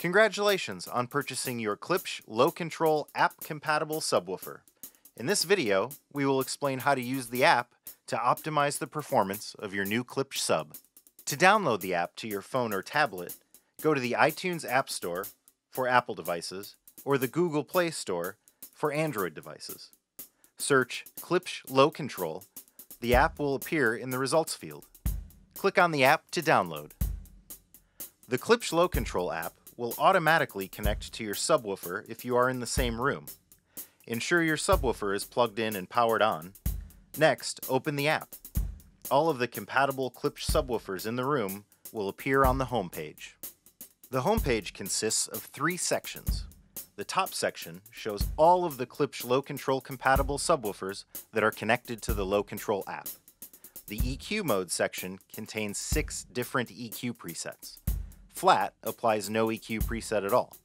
Congratulations on purchasing your Klipsch LowControl app-compatible subwoofer. In this video, we will explain how to use the app to optimize the performance of your new Klipsch sub. To download the app to your phone or tablet, go to the iTunes App Store for Apple devices or the Google Play Store for Android devices. Search Klipsch LowControl. The app will appear in the results field. Click on the app to download. The Klipsch LowControl app will automatically connect to your subwoofer if you are in the same room. Ensure your subwoofer is plugged in and powered on. Next, open the app. All of the compatible Klipsch subwoofers in the room will appear on the home page. The home page consists of 3 sections. The top section shows all of the Klipsch LowControl compatible subwoofers that are connected to the LowControl app. The EQ mode section contains 6 different EQ presets. Flat applies no EQ preset at all.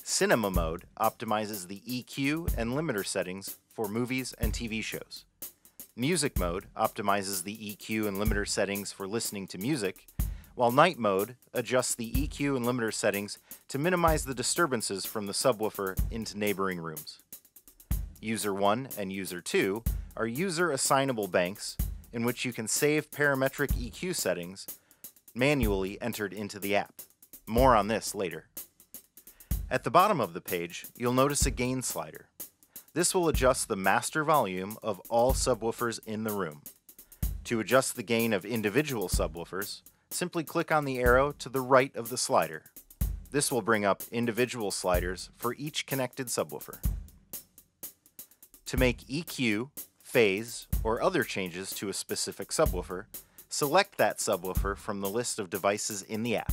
Cinema mode optimizes the EQ and limiter settings for movies and TV shows. Music mode optimizes the EQ and limiter settings for listening to music, while night mode adjusts the EQ and limiter settings to minimize the disturbances from the subwoofer into neighboring rooms. User 1 and User 2 are user assignable banks in which you can save parametric EQ settings manually entered into the app. More on this later. At the bottom of the page, you'll notice a gain slider. This will adjust the master volume of all subwoofers in the room. To adjust the gain of individual subwoofers, simply click on the arrow to the right of the slider. This will bring up individual sliders for each connected subwoofer. To make EQ, phase, or other changes to a specific subwoofer, select that subwoofer from the list of devices in the app.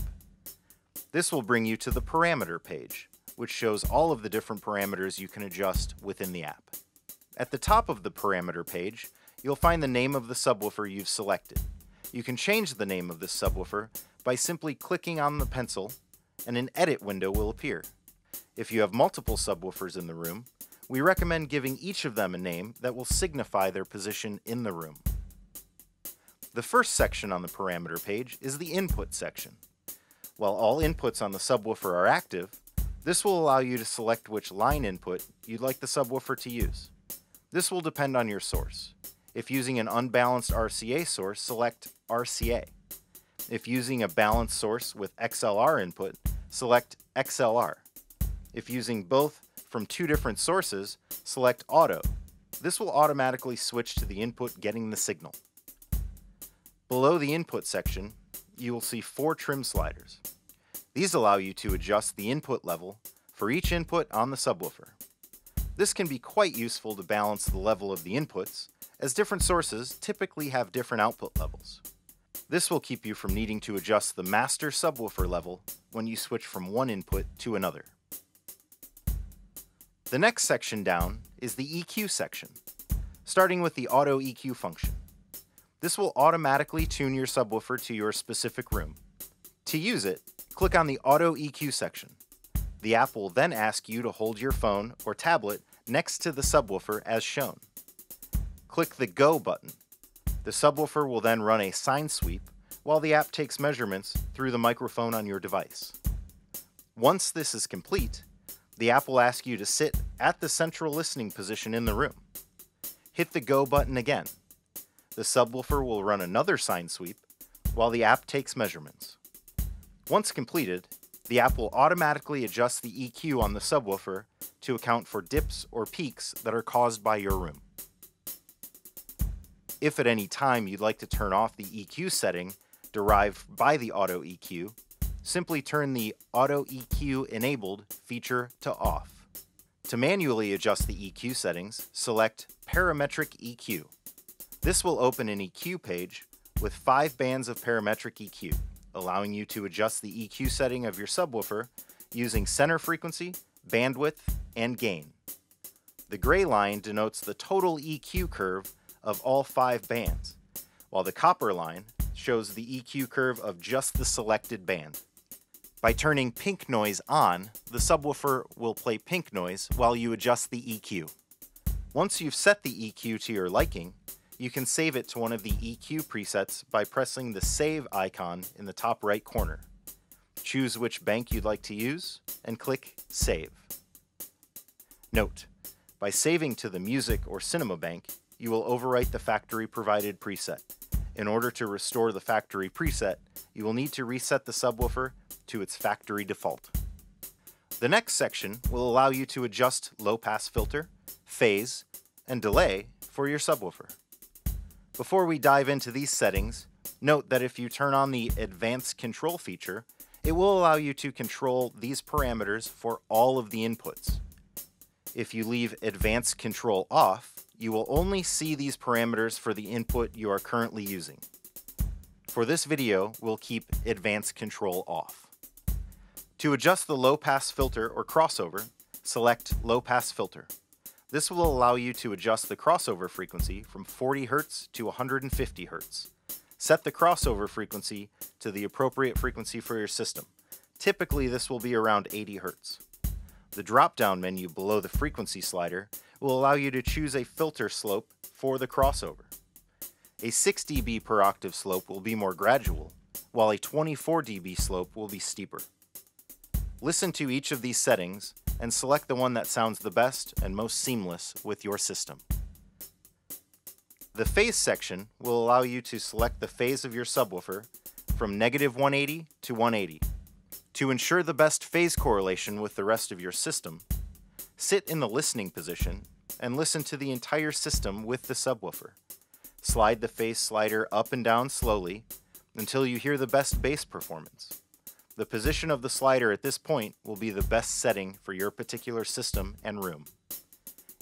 This will bring you to the parameter page, which shows all of the different parameters you can adjust within the app. At the top of the parameter page, you'll find the name of the subwoofer you've selected. You can change the name of this subwoofer by simply clicking on the pencil, and an edit window will appear. If you have multiple subwoofers in the room, we recommend giving each of them a name that will signify their position in the room. The first section on the parameter page is the input section. While all inputs on the subwoofer are active, this will allow you to select which line input you'd like the subwoofer to use. This will depend on your source. If using an unbalanced RCA source, select RCA. If using a balanced source with XLR input, select XLR. If using both from 2 different sources, select Auto. This will automatically switch to the input getting the signal. Below the input section, you will see 4 trim sliders. These allow you to adjust the input level for each input on the subwoofer. This can be quite useful to balance the level of the inputs, as different sources typically have different output levels. This will keep you from needing to adjust the master subwoofer level when you switch from one input to another. The next section down is the EQ section, starting with the Auto EQ function. This will automatically tune your subwoofer to your specific room. To use it, click on the Auto EQ section. The app will then ask you to hold your phone or tablet next to the subwoofer as shown. Click the Go button. The subwoofer will then run a sine sweep while the app takes measurements through the microphone on your device. Once this is complete, the app will ask you to sit at the central listening position in the room. Hit the Go button again. The subwoofer will run another sine sweep while the app takes measurements. Once completed, the app will automatically adjust the EQ on the subwoofer to account for dips or peaks that are caused by your room. If at any time you'd like to turn off the EQ setting derived by the Auto EQ, simply turn the Auto EQ Enabled feature to off. To manually adjust the EQ settings, select Parametric EQ. This will open an EQ page with 5 bands of parametric EQ, allowing you to adjust the EQ setting of your subwoofer using center frequency, bandwidth, and gain. The gray line denotes the total EQ curve of all 5 bands, while the copper line shows the EQ curve of just the selected band. By turning pink noise on, the subwoofer will play pink noise while you adjust the EQ. Once you've set the EQ to your liking, you can save it to one of the EQ presets by pressing the Save icon in the top right corner. Choose which bank you'd like to use, and click Save. Note: by saving to the Music or Cinema bank, you will overwrite the factory-provided preset. In order to restore the factory preset, you will need to reset the subwoofer to its factory default. The next section will allow you to adjust low-pass filter, phase, and delay for your subwoofer. Before we dive into these settings, note that if you turn on the Advanced Control feature, it will allow you to control these parameters for all of the inputs. If you leave Advanced Control off, you will only see these parameters for the input you are currently using. For this video, we'll keep Advanced Control off. To adjust the low-pass filter or crossover, select Low-Pass Filter. This will allow you to adjust the crossover frequency from 40 Hz to 150 Hz. Set the crossover frequency to the appropriate frequency for your system. Typically, this will be around 80 Hz. The drop-down menu below the frequency slider will allow you to choose a filter slope for the crossover. A 6 dB per octave slope will be more gradual, while a 24 dB slope will be steeper. Listen to each of these settings and select the one that sounds the best and most seamless with your system. The phase section will allow you to select the phase of your subwoofer from -180 to 180. To ensure the best phase correlation with the rest of your system, sit in the listening position and listen to the entire system with the subwoofer. Slide the phase slider up and down slowly until you hear the best bass performance. The position of the slider at this point will be the best setting for your particular system and room.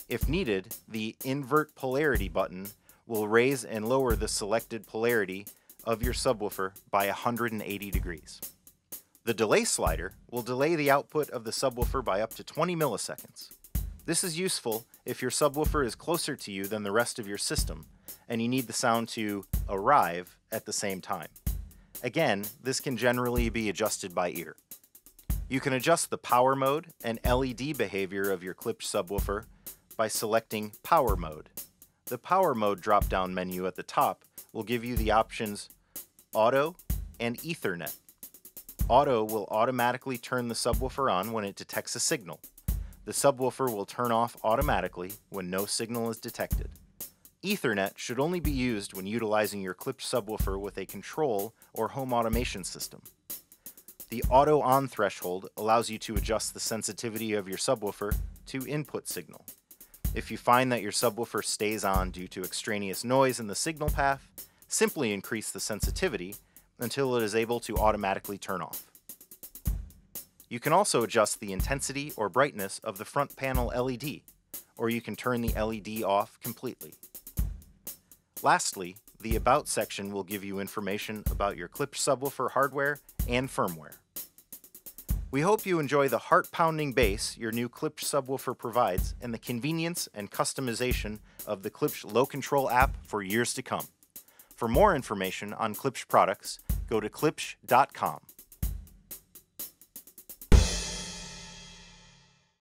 If needed, the Invert Polarity button will raise and lower the selected polarity of your subwoofer by 180 degrees. The delay slider will delay the output of the subwoofer by up to 20 milliseconds. This is useful if your subwoofer is closer to you than the rest of your system and you need the sound to arrive at the same time. Again, this can generally be adjusted by ear. You can adjust the power mode and LED behavior of your Klipsch subwoofer by selecting Power Mode. The Power Mode drop-down menu at the top will give you the options Auto and Ethernet. Auto will automatically turn the subwoofer on when it detects a signal. The subwoofer will turn off automatically when no signal is detected. Ethernet should only be used when utilizing your Klipsch subwoofer with a control or home automation system. The Auto On threshold allows you to adjust the sensitivity of your subwoofer to input signal. If you find that your subwoofer stays on due to extraneous noise in the signal path, simply increase the sensitivity until it is able to automatically turn off. You can also adjust the intensity or brightness of the front panel LED, or you can turn the LED off completely. Lastly, the About section will give you information about your Klipsch subwoofer hardware and firmware. We hope you enjoy the heart-pounding bass your new Klipsch subwoofer provides and the convenience and customization of the Klipsch LowControl app for years to come. For more information on Klipsch products, go to klipsch.com.